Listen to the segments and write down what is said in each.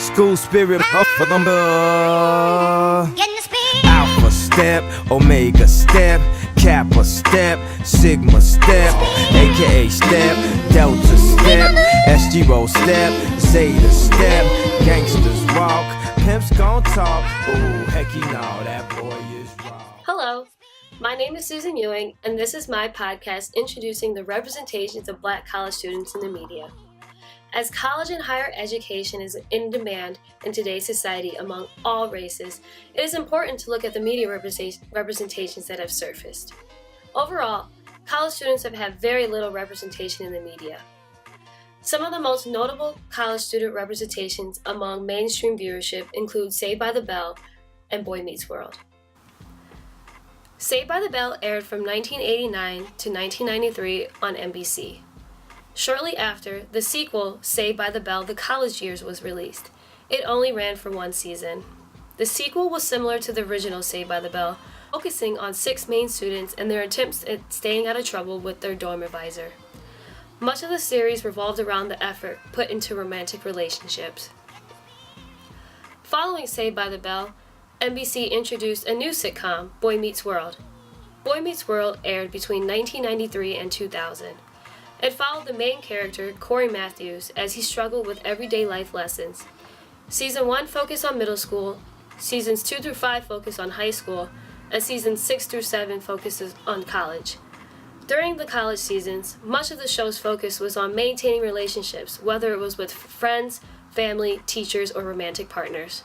School spirit for them. Alpha step, Omega step, Kappa step, Sigma step, aka step, Delta step, SG roll step, Zeta step, gangsters walk, pimps gon' talk. Ooh, heck you know that boy is raw. Hello, my name is Susan Ewing, and this is my podcast introducing the representations of Black college students in the media. As college and higher education is in demand in today's society among all races, it is important to look at the media representations that have surfaced. Overall, college students have had very little representation in the media. Some of the most notable college student representations among mainstream viewership include Saved by the Bell and Boy Meets World. Saved by the Bell aired from 1989 to 1993 on NBC. Shortly after, the sequel, Saved by the Bell: The College Years, was released. It only ran for one season. The sequel was similar to the original Saved by the Bell, focusing on 6 main students and their attempts at staying out of trouble with their dorm advisor. Much of the series revolved around the effort put into romantic relationships. Following Saved by the Bell, NBC introduced a new sitcom, Boy Meets World. Boy Meets World aired between 1993 and 2000. It followed the main character, Corey Matthews, as he struggled with everyday life lessons. Season 1 focused on middle school, Seasons 2 through 5 focused on high school, and Seasons 6 through 7 focuses on college. During the college seasons, much of the show's focus was on maintaining relationships, whether it was with friends, family, teachers, or romantic partners.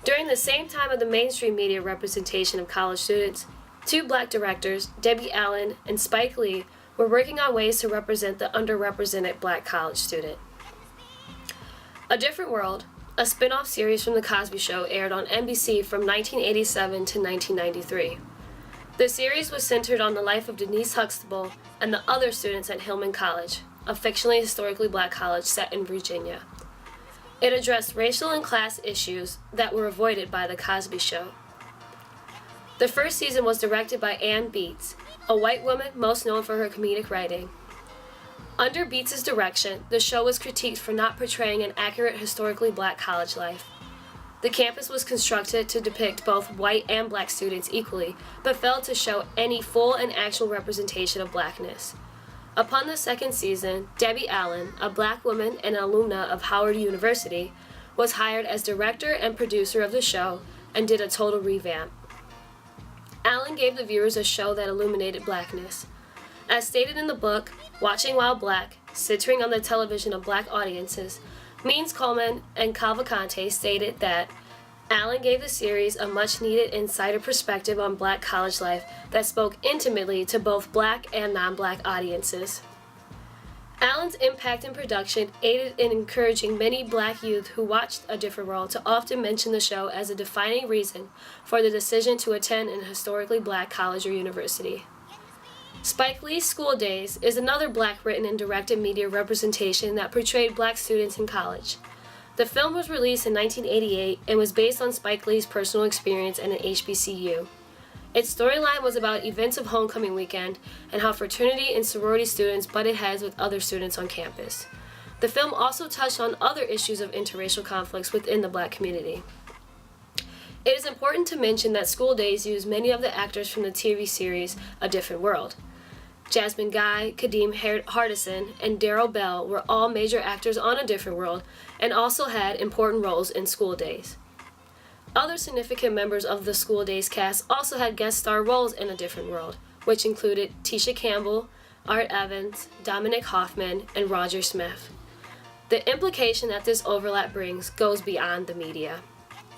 During the same time of the mainstream media representation of college students, 2 Black directors, Debbie Allen and Spike Lee, were working on ways to represent the underrepresented Black college student. A Different World, a spin-off series from The Cosby Show, aired on NBC from 1987 to 1993. The series was centered on the life of Denise Huxtable and the other students at Hillman College, a fictionally historically Black college set in Virginia. It addressed racial and class issues that were avoided by The Cosby Show. The first season was directed by Ann Beats, a white woman most known for her comedic writing. Under Beats' direction, the show was critiqued for not portraying an accurate historically Black college life. The campus was constructed to depict both white and Black students equally, but failed to show any full and actual representation of Blackness. Upon the second season, Debbie Allen, a Black woman and an alumna of Howard University, was hired as director and producer of the show and did a total revamp. Allen gave the viewers a show that illuminated Blackness. As stated in the book, Watching While Black, centering on the television of Black audiences, Means Coleman and Cavalcante stated that Allen gave the series a much-needed insider perspective on Black college life that spoke intimately to both Black and non-Black audiences. Allen's impact in production aided in encouraging many Black youth who watched A Different World to often mention the show as a defining reason for the decision to attend an historically Black college or university. Spike Lee's School Days is another Black written and directed media representation that portrayed Black students in college. The film was released in 1988 and was based on Spike Lee's personal experience at an HBCU. Its storyline was about events of homecoming weekend and how fraternity and sorority students butted heads with other students on campus. The film also touched on other issues of interracial conflicts within the Black community. It is important to mention that School Days used many of the actors from the TV series A Different World. Jasmine Guy, Kadeem Hardison, and Darryl Bell were all major actors on A Different World and also had important roles in School Days. Other significant members of the School Days cast also had guest star roles in A Different World, which included Tisha Campbell, Art Evans, Dominic Hoffman, and Roger Smith. The implication that this overlap brings goes beyond the media.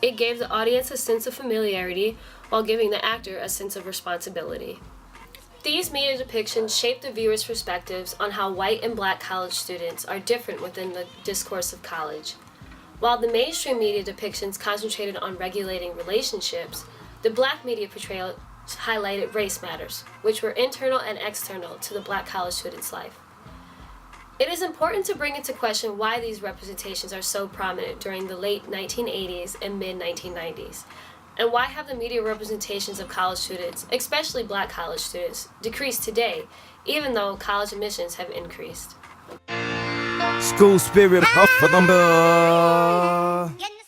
It gave the audience a sense of familiarity while giving the actor a sense of responsibility. These media depictions shape the viewer's perspectives on how white and Black college students are different within the discourse of college. While the mainstream media depictions concentrated on regulating relationships, the Black media portrayals highlighted race matters, which were internal and external to the Black college student's life. It is important to bring into question why these representations are so prominent during the late 1980s and mid-1990s, and why have the media representations of college students, especially Black college students, decreased today, even though college admissions have increased. School spirit, for them.